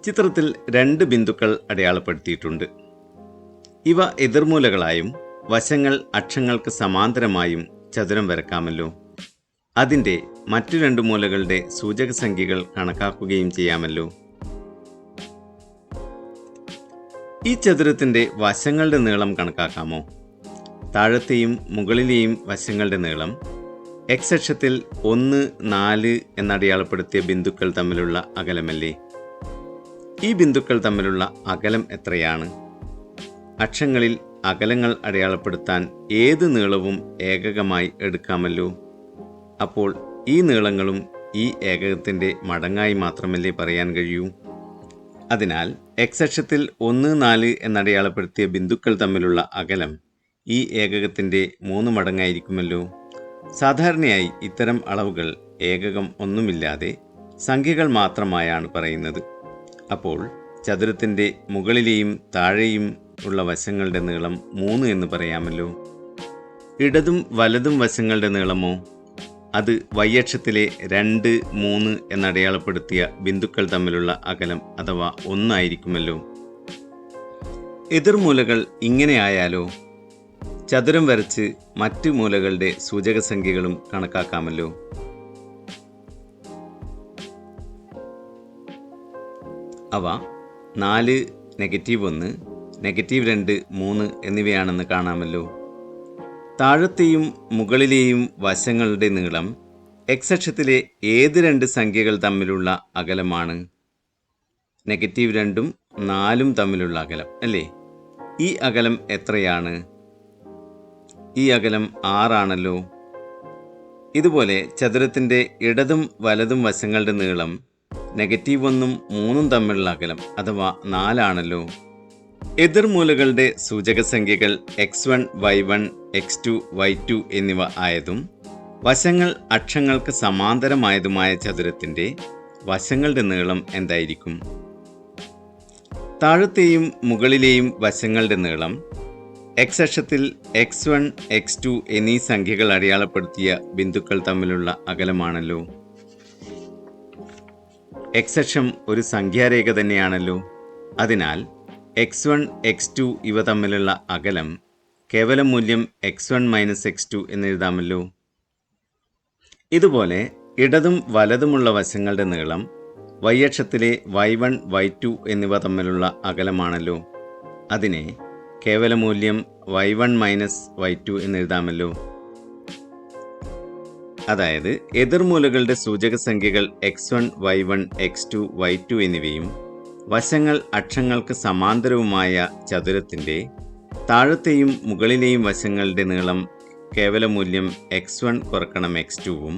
ചിത്രത്തിൽ രണ്ട് ബിന്ദുക്കൾ അടയാളപ്പെടുത്തിയിട്ടുണ്ട്. ഇവ എതിർമൂലകളായും വശങ്ങൾ അക്ഷങ്ങൾക്ക് സമാന്തരമായും ചതുരം വരക്കാമല്ലോ. അതിൻ്റെ മറ്റു രണ്ട് മൂലകളുടെ സൂചക സംഖ്യകൾ കണക്കാക്കുകയും ചെയ്യാമല്ലോ. ഈ ചതുരത്തിൻ്റെ വശങ്ങളുടെ നീളം കണക്കാക്കാമോ? താഴത്തെയും മുകളിലെയും വശങ്ങളുടെ നീളം എക്സ് അക്ഷത്തിൽ 1, 4 എന്നടയാളപ്പെടുത്തിയ ബിന്ദുക്കൾ തമ്മിലുള്ള അകലമല്ലേ? ഈ ബിന്ദുക്കൾ തമ്മിലുള്ള അകലം എത്രയാണ്? അക്ഷങ്ങളിൽ അകലങ്ങൾ അടയാളപ്പെടുത്താൻ ഏത് നീളവും ഏകകമായി എടുക്കാമല്ലോ. അപ്പോൾ ഈ നീളങ്ങളും ഈ ഏകകത്തിൻ്റെ മടങ്ങായി മാത്രമല്ലേ പറയാൻ കഴിയൂ. അതിനാൽ എക്സ് അക്ഷത്തിൽ 1, 4 എന്നടയാളപ്പെടുത്തിയ ബിന്ദുക്കൾ തമ്മിലുള്ള അകലം ഈ ഏകകത്തിൻ്റെ 3 മടങ്ങായിരിക്കുമല്ലോ. സാധാരണയായി ഇത്തരം അളവുകൾ ഏകകം ഒന്നുമില്ലാതെ സംഖ്യകൾ മാത്രമായാണ് പറയുന്നത്. അപ്പോൾ ചതുരത്തിൻ്റെ മുകളിലെയും താഴെയും ഉള്ള വശങ്ങളുടെ നീളം 3 എന്ന് പറയാമല്ലോ. ഇടതും വലതും വശങ്ങളുടെ നീളമോ? അത് y അക്ഷത്തിലെ 2, 3 എന്നടയാളപ്പെടുത്തിയ ബിന്ദുക്കൾ തമ്മിലുള്ള അകലം അഥവാ 1 ആയിരിക്കുമല്ലോ. എതിർമൂലകൾ ഇങ്ങനെ ആയാലോ? ചതുരം വരച്ച് മറ്റ് മൂലകളുടെ സൂചക സംഖ്യകളും കണക്കാക്കാമല്ലോ. അവ 4, -1, -2, 3 എന്നിവയാണെന്ന് കാണാമല്ലോ. താഴത്തെയും മുകളിലെയും വശങ്ങളുടെ നീളം എക്സ് അക്ഷത്തിലെ ഏത് രണ്ട് സംഖ്യകൾ തമ്മിലുള്ള അകലമാണ്? -2ഉം 4ഉം തമ്മിലുള്ള അകലം അല്ലേ? ഈ അകലം എത്രയാണ്? ഈ അകലം 6 ആണല്ലോ. ഇതുപോലെ ചതുരത്തിൻ്റെ ഇടതും വലതും വശങ്ങളുടെ നീളം -1ഉം 3ഉം തമ്മിലുള്ള അകലം അഥവാ 4 ആണല്ലോ. എതിർമൂലകളുടെ സൂചക സംഖ്യകൾ x1, y1, x2, y2 എന്നിവ ആയതും വശങ്ങൾ അക്ഷങ്ങൾക്ക് സമാന്തരമായതുമായ ചതുരത്തിൻ്റെ വശങ്ങളുടെ നീളം എന്തായിരിക്കും? താഴത്തെയും മുകളിലെയും വശങ്ങളുടെ നീളം എക്സ് അക്ഷത്തിൽ x1, x2 എന്നീ സംഖ്യകൾ അടയാളപ്പെടുത്തിയ ബിന്ദുക്കൾ തമ്മിലുള്ള അകലമാണല്ലോ. എക്സ് അക്ഷം ഒരു സംഖ്യാരേഖ തന്നെയാണല്ലോ. അതിനാൽ x1, x2 ഇവ തമ്മിലുള്ള അകലം കേവല മൂല്യം x1 - x2 എന്നെഴുതാമല്ലോ. ഇതുപോലെ ഇടതും വലതുമുള്ള വശങ്ങളുടെ നീളം y അക്ഷത്തിലെ y1, y2 എന്നിവ തമ്മിലുള്ള അകലമാണല്ലോ. അതിനെ കേവല മൂല്യം y1 - y2 എന്നെഴുതാമല്ലോ. അതായത് എതിർമൂലകളുടെ സൂചക സംഖ്യകൾ x1, y1, x2, y2 എന്നിവയും വശങ്ങൾ അക്ഷങ്ങൾക്ക് സമാന്തരവുമായ ചതുരത്തിൻ്റെ താഴത്തെയും മുകളിലെയും വശങ്ങളുടെ നീളം കേവല മൂല്യം x1 കുറക്കണം x2ഉം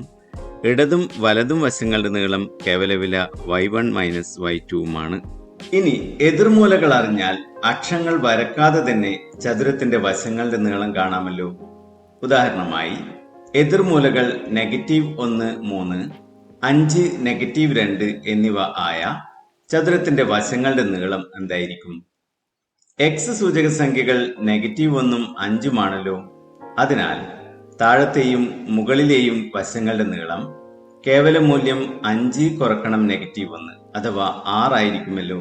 ഇടതും വലതും വശങ്ങളുടെ നീളം കേവല വില y1 - y2ഉമാണ്. ഇനി എതിർമൂലകൾ അറിഞ്ഞാൽ അക്ഷങ്ങൾ വരക്കാതെ തന്നെ ചതുരത്തിന്റെ വശങ്ങളുടെ നീളം കാണാമല്ലോ. ഉദാഹരണമായി എതിർമൂലകൾ -1, 3, 5, -2 എന്നിവ ആയ ചതുരത്തിന്റെ വശങ്ങളുടെ നീളം എന്തായിരിക്കും? എക്സ് സൂചക സംഖ്യകൾ -1ഉം 5ഉം ആണല്ലോ. അതിനാൽ താഴത്തെയും മുകളിലെയും വശങ്ങളുടെ നീളം കേവല മൂല്യം 5 കുറക്കണം -1 അഥവാ 6 ആയിരിക്കുമല്ലോ.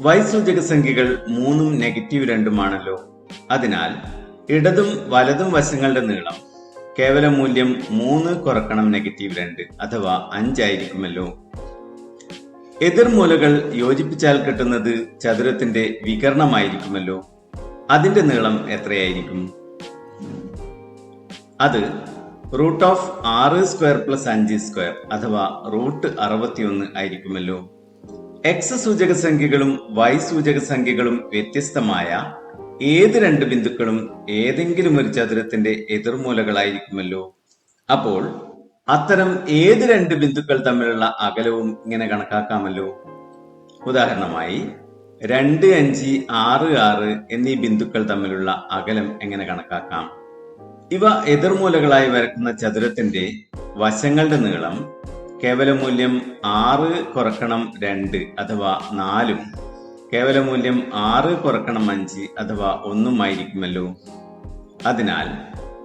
വൈ സൂചക സംഖ്യകൾ 3ഉം -2ഉം ആണല്ലോ. അതിനാൽ ഇടതും വലതും വശങ്ങളുടെ നീളം കേവല മൂല്യം 3 കുറക്കണം -2 അഥവാ 5 ആയിരിക്കുമല്ലോ. എതിർമൂലകൾ യോജിപ്പിച്ചാൽ കിട്ടുന്നത് ചതുരത്തിന്റെ വികരണമായിരിക്കുമല്ലോ. അതിന്റെ നീളം എത്രയായിരിക്കും? അത് √6² + 5² അഥവാ √61 ആയിരിക്കുമല്ലോ. എക്സ് സൂചക സംഖ്യകളും വൈ സൂചക സംഖ്യകളും വ്യത്യസ്തമായ ഏത് രണ്ട് ബിന്ദുക്കളും ഏതെങ്കിലും ഒരു ചതുരത്തിന്റെ എതിർമൂലകളായിരിക്കുമല്ലോ. അപ്പോൾ അത്തരം ഏത് രണ്ട് ബിന്ദുക്കൾ തമ്മിലുള്ള അകലവും ഇങ്ങനെ കണക്കാക്കാമല്ലോ. ഉദാഹരണമായി 2, 5, 6, 6 എന്നീ ബിന്ദുക്കൾ തമ്മിലുള്ള അകലം എങ്ങനെ കണക്കാക്കാം? ഇവ എതിർമൂലകളായി വരക്കുന്ന ചതുരത്തിന്റെ വശങ്ങളുടെ നീളം കേവല മൂല്യം 6 കുറക്കണം 2 അഥവാ 4ഉം കേവല മൂല്യം 6 കുറക്കണം 5 അഥവാ 1ഉം ആയിരിക്കുമല്ലോ. അതിനാൽ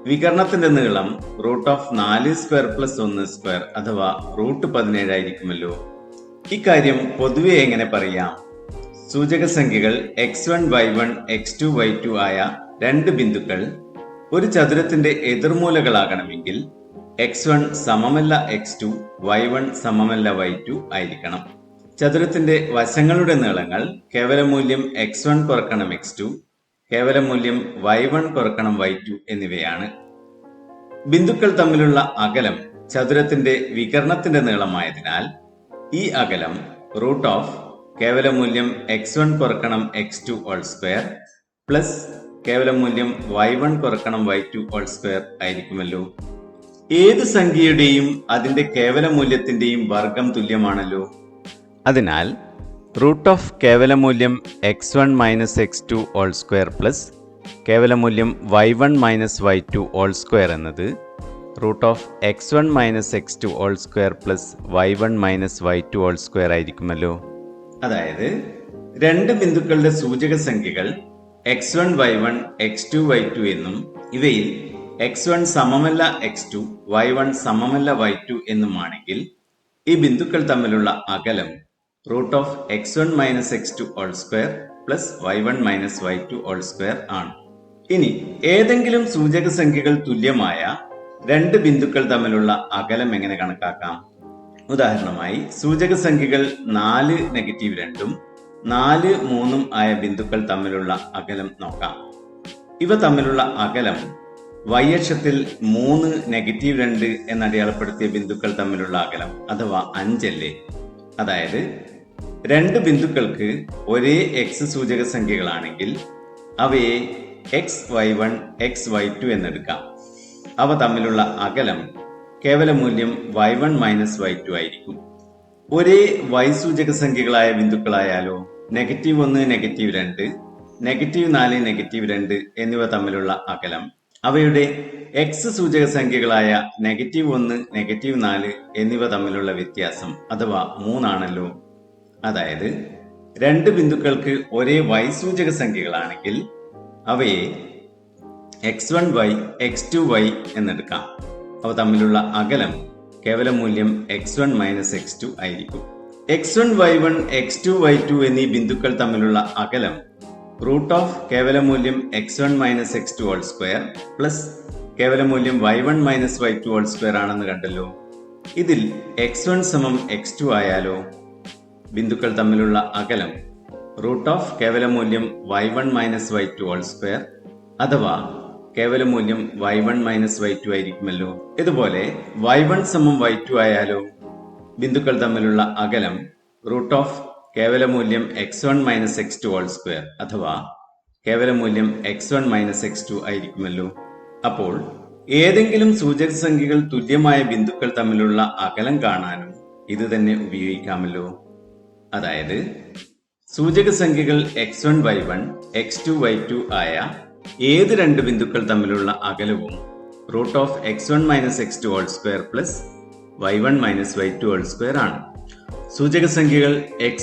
വികരണത്തിന്റെ നീളം √4² + 1² അഥവാ √17 ആയിരിക്കുമല്ലോ. ഇക്കാര്യം പൊതുവെ എങ്ങനെ പറയാം? സൂചക സംഖ്യകൾ x1 y1 x2 y2 ആയ രണ്ട് ബിന്ദുക്കൾ ഒരു ചതുരത്തിന്റെ എതിർമൂലകളാകണമെങ്കിൽ x1 സമമല്ല x2, y1 സമമല്ല y2 ആയിരിക്കണം. ചതുരത്തിന്റെ വശങ്ങളുടെ നീളങ്ങൾ കേവലമൂല്യം x1 കുറക്കണം x2, കേവലമൂല്യം y1 കുറക്കണം y2 എന്നിവയാണ്. ബിന്ദുക്കൾ തമ്മിലുള്ള അകലം ചതുരത്തിന്റെ വികർണത്തിന്റെ നീളമായതിനാൽ ഈ അകലം റൂട്ട് ഓഫ് കേവലമൂല്യം x1 കുറക്കണം x2 ഹോൾ സ്ക്വയർ പ്ലസ് കേവലമൂല്യം y1 കുറക്കണം y2 ഹോൾ സ്ക്വയർ ആയിരിക്കുമല്ലോ. ഏത് സംഖ്യയുടെയും അതിന്റെ കേവലമൂല്യത്തിന്റെയും വർഗം തുല്യമാണല്ലോ. അതിനാൽ റൂട്ട് ഓഫ് കേവലമൂല്യം x1 minus x2 whole square plus കേവലമൂല്യം y1 minus y2 whole square എന്നത് root of x1 minus x2 whole square plus y1 minus y2 whole square ആയിരിക്കുമല്ലോ. അതായത് രണ്ട് ബിന്ദുക്കളുടെ സൂചക സംഖ്യകൾ x1 y1 x2 y2 എന്നും ഇവയിൽ x1 സമമല്ല x2, y1 സമമല്ല y2 എന്നുമാണെങ്കിൽ ഈ ബിന്ദുക്കൾ തമ്മിലുള്ള അകലം root of x1 minus x2 whole square plus y1 minus y2 whole square ആണ്. ഇനി ഏതെങ്കിലും സൂചക സംഖ്യകൾ തുല്യമായ രണ്ട് ബിന്ദുക്കൾ തമ്മിലുള്ള അകലം എങ്ങനെ കണക്കാക്കാം? ഉദാഹരണമായി സൂചക സംഖ്യകൾ 4 നെഗറ്റീവ് 2ഉം 4 3ഉം ആയ ബിന്ദുക്കൾ തമ്മിലുള്ള അകലം നോക്കാം. ഇവ തമ്മിലുള്ള അകലം y അക്ഷത്തിൽ 3 നെഗറ്റീവ് 2 എന്നടയാളപ്പെടുത്തിയ ബിന്ദുക്കൾ തമ്മിലുള്ള അകലം അഥവാ 5 അല്ലേ? അതായത് രണ്ട് ബിന്ദുക്കൾക്ക് ഒരേ x സൂചക സംഖ്യകളാണെങ്കിൽ അവയെ xy1 xy2 എന്നെടുക്കാം. അവ തമ്മിലുള്ള അകലം കേവലമൂല്യം y1 മൈനസ് y2 ആയിരിക്കും. ഒരേ y സൂചക സംഖ്യകളായ ബിന്ദുക്കളായാലോ നെഗറ്റീവ് 1 നെഗറ്റീവ് 2, നെഗറ്റീവ് 4 നെഗറ്റീവ് 2 എന്നിവ തമ്മിലുള്ള അകലം അവയുടെ x സൂചക സംഖ്യകളായ നെഗറ്റീവ് 1 നെഗറ്റീവ് 4 എന്നിവ തമ്മിലുള്ള വ്യത്യാസം അഥവാ 3 ആണല്ലോ. അതായത് രണ്ട് ബിന്ദുക്കൾക്ക് ഒരേ y സൂചക സംഖ്യകളാണെങ്കിൽ അവയെ x1y x2y എന്നെടുക്കാം. അവ തമ്മിലുള്ള അകലം കേവലമൂല്യം x1 മൈനസ് x2 ആയിരിക്കും. x1 y1 x2 y2 എന്നീ ബിന്ദുക്കൾ തമ്മിലുള്ള അകലം റൂട്ട് ഓഫ് കേവലമൂല്യം x1 minus x2 whole square plus കേവലമൂല്യം y1 minus y2 whole square ആണെന്ന് കണ്ടല്ലോ. ഇതിൽ x1 സമം x2 ആയാലോ ബിന്ദുക്കൾ തമ്മിലുള്ള അകലം റൂട്ട് ഓഫ് കേവലമൂല്യം y1 minus y2 whole square അഥവാ കേവലമൂല്യം y1 മൈനസ് y2 ആയിരിക്കുമല്ലോ. ഇതുപോലെ y1 സമം y2 ആയാലോ ബിന്ദുക്കൾ തമ്മിലുള്ള അകലം റൂട്ട് ഓഫ് കേവലമൂല്യം x1 minus x2 whole square അഥവാ കേവലമൂല്യം x1 മൈനസ് x2 ആയിരിക്കുമല്ലോ. അപ്പോൾ ഏതെങ്കിലും സൂചക സംഖ്യകൾ തുല്യമായ ബിന്ദുക്കൾ തമ്മിലുള്ള അകലം കാണാനും ഇത് തന്നെ ഉപയോഗിക്കാമല്ലോ. അതായത് സൂചക സംഖ്യകൾ x1 y1 x2 y2 ആയ ഏത് രണ്ട് ബിന്ദുക്കൾ തമ്മിലുള്ള അകലവും root of x1 minus x2 whole square plus y1 minus y2 whole square ആണ്. സൂചക സംഖ്യകൾ x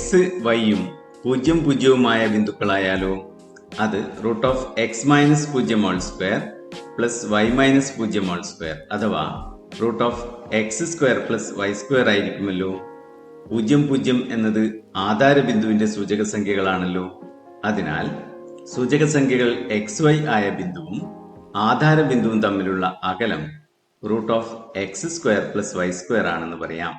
yയും 0 0വുമായ ബിന്ദുക്കളായാലോ അത് root of x minus 0 whole square plus y minus 0 whole square അഥവാ root of x square plus y square ആയിരിക്കുമല്ലോ. 0 0 എന്നത് ആധാര ബിന്ദുവിന്റെ സൂചക സംഖ്യകളാണല്ലോ. അതിനാൽ സൂചക സംഖ്യകൾ xy ആയ ബിന്ദുവും ആധാര ബിന്ദുവും തമ്മിലുള്ള അകലം root of x square plus y square ആണെന്ന് പറയാം.